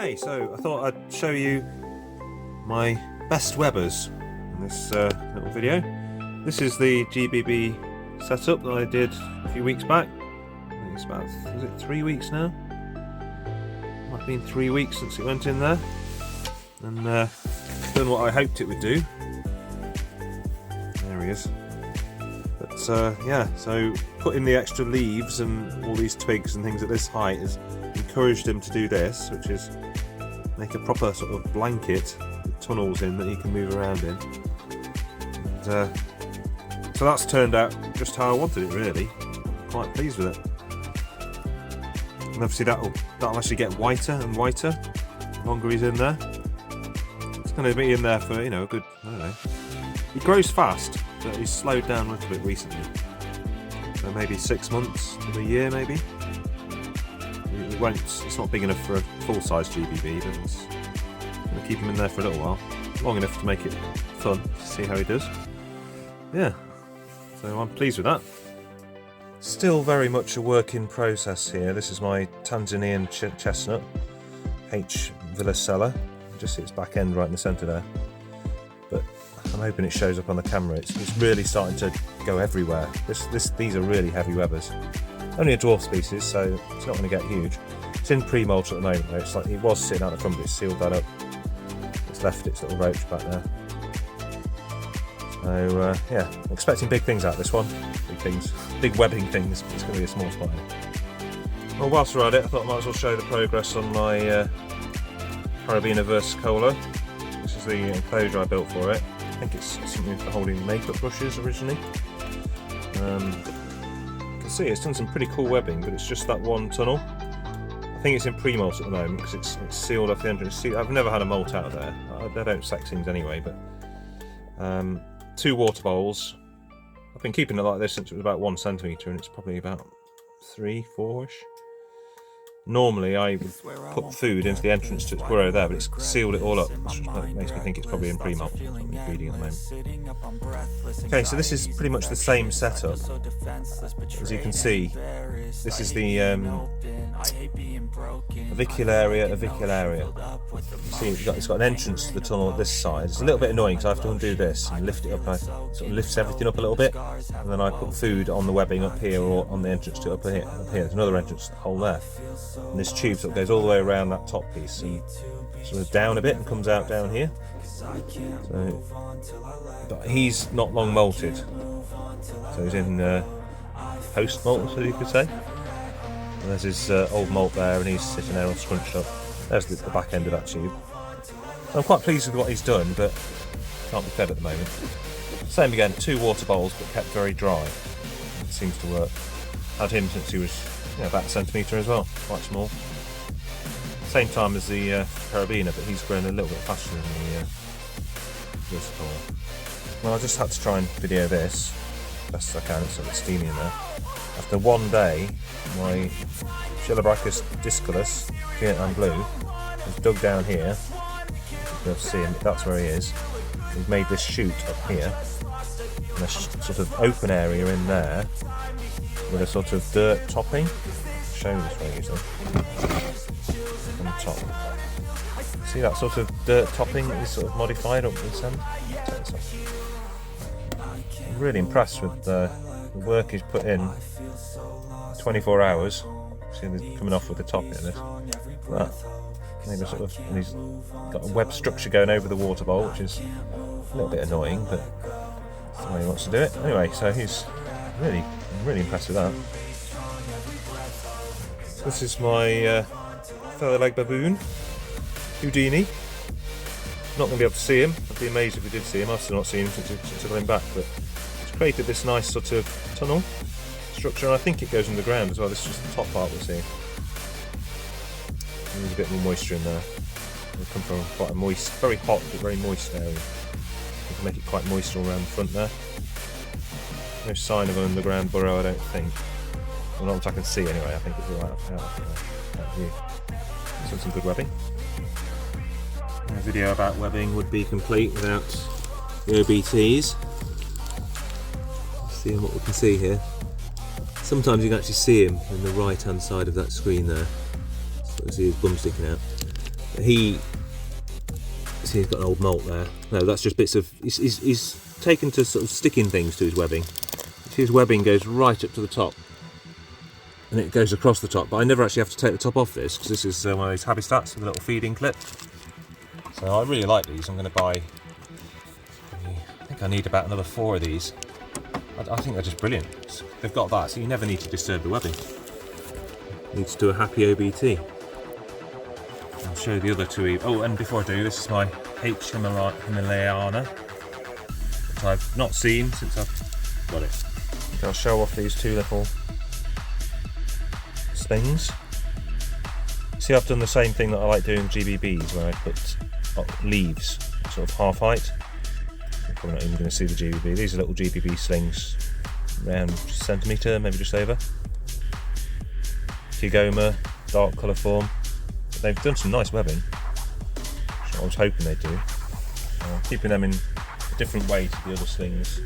Okay, so I thought I'd show you my best webbers in this little video. This is the GBB setup that I did a few weeks back. I think it's about, is it 3 weeks now? Might have been 3 weeks since it went in there. And done what I hoped it would do. There he is. But yeah, so putting the extra leaves and all these twigs and things at this height has encouraged him to do this, which is make a proper sort of blanket with tunnels in that he can move around in. And, so that's turned out just how I wanted it, really. Quite pleased with it. And obviously that'll actually get whiter and whiter the longer he's in there. It's going to be in there for, you know, a good, I don't know. He grows fast, but he's slowed down a little bit recently. So maybe 6 months to a year, maybe. It won't, it's not big enough for a full-size GBB, but it's going to keep him in there for a little while. Long enough to make it fun to see how he does. Yeah, so I'm pleased with that. Still very much a work in process here. This is my Tanzanian chestnut, H. villicella. You just see its back end right in the centre there. But I'm hoping it shows up on the camera. It's really starting to go everywhere. These are really heavy webbers. Only a dwarf species, so it's not going to get huge. It's in pre-molt at the moment though. It's like it was sitting out the front, but it's sealed that up. It's left its little roach back there. So yeah, I'm expecting big things out of this one. Big things, big webbing things. But it's going to be a small spot. Well, whilst we're at it, I thought I might as well show the progress on my Carabiner Versicola. This is the enclosure I built for it. I think it's something for holding makeup brushes originally. You can see it's done some pretty cool webbing, but it's just that one tunnel. I think it's in pre-molt at the moment because it's sealed off the entrance. See, I've never had a molt out of there. They don't sack things anyway, but 2 water bowls. I've been keeping it like this since it was about 1 centimetre, and it's probably about 3, 4-ish. Normally I would put food into the entrance to its burrow there, but it's sealed it all up, which makes me think it's probably in pre-molt. I'm feeding at the moment. Okay, so this is pretty much the same setup. As you can see, this is the avicularia. You see, it's got an entrance to the tunnel at this side. It's a little bit annoying because I have to undo this and lift it up. I sort of lifts everything up a little bit, and then I put food on the webbing up here or on the entrance to up here. There's another entrance hole there. And this tube sort of goes all the way around that top piece and sort of down a bit and comes out down here. So, but he's not long molted, so he's in post-molt, so you could say. And there's his old molt there, and he's sitting there all scrunched up. There's the back end of that tube. So I'm quite pleased with what he's done, but can't be fed at the moment. Same again, 2 water bowls, but kept very dry. It seems to work. Had him since he was about 1 centimetre as well, quite small. Same time as the Carabiner, but he's grown a little bit faster than the Versicola. Well, I just had to try and video this best as I can. It's a bit steamy in there. After 1 day, my Chilobrachus disculus, Vietnam blue, is dug down here. You can be able to see him, that's where he is. He's made this chute up here, and a sort of open area in there with a sort of dirt topping. I'll show you this way usually. On the top. See that sort of dirt topping that is sort of modified up this end? I'm really impressed with the work he's put in. 24 hours. See, they're coming off with the top here. This. That. Maybe sort of, and he's got a web structure going over the water bowl, which is a little bit annoying, but that's the way he wants to do it. Anyway, so he's really impressed with that. This is my feather leg baboon, Houdini. Not going to be able to see him. I'd be amazed if we did see him. I've still not seen him since I got him back, but it's created this nice sort of tunnel structure, and I think it goes underground as well. This is just the top part we're seeing. There's a bit more moisture in there. We come from quite a moist, very hot but very moist area. We can make it quite moist all around the front there. No sign of an underground burrow, I don't think. Well, not that I can see anyway. I think it's all right out of view. So some good webbing. A video about webbing would be complete without the OBTs. See what we can see here. Sometimes you can actually see him in the right hand side of that screen there. So you see his bum sticking out. He, see, he's got an old molt there. No, that's just bits of, he's taken to sort of sticking things to his webbing. See, his webbing goes right up to the top, and it goes across the top, but I never actually have to take the top off this, because this is one of those habitats with a little feeding clip. So I really like these. I'm going to buy, I think I need about another 4 of these. I think they're just brilliant. They've got that, so you never need to disturb the webbing. Leads to a happy OBT. I'll show you the other 2. Oh, and before I do, this is my H. Himalayana, which I've not seen since I've got it. I'll show off these 2 little slings. See, I've done the same thing that I like doing with GBBs, where I put leaves, sort of half height. You're probably not even going to see the GBB. These are little GBB slings, around a centimetre, maybe just over. Kigoma, dark colour form. But they've done some nice webbing, which I was hoping they'd do. Keeping them in a different way to the other slings.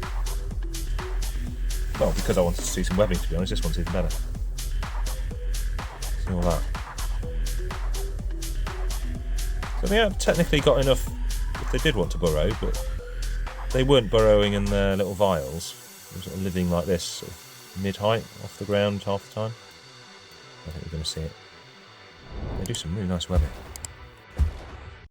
Well, because I wanted to see some webbing, to be honest. This one's even better. See all that. So they have technically got enough if they did want to burrow, but they weren't burrowing in their little vials. They were sort of living like this, sort of mid-height, off the ground half the time. I think we're going to see it. They do some really nice webbing.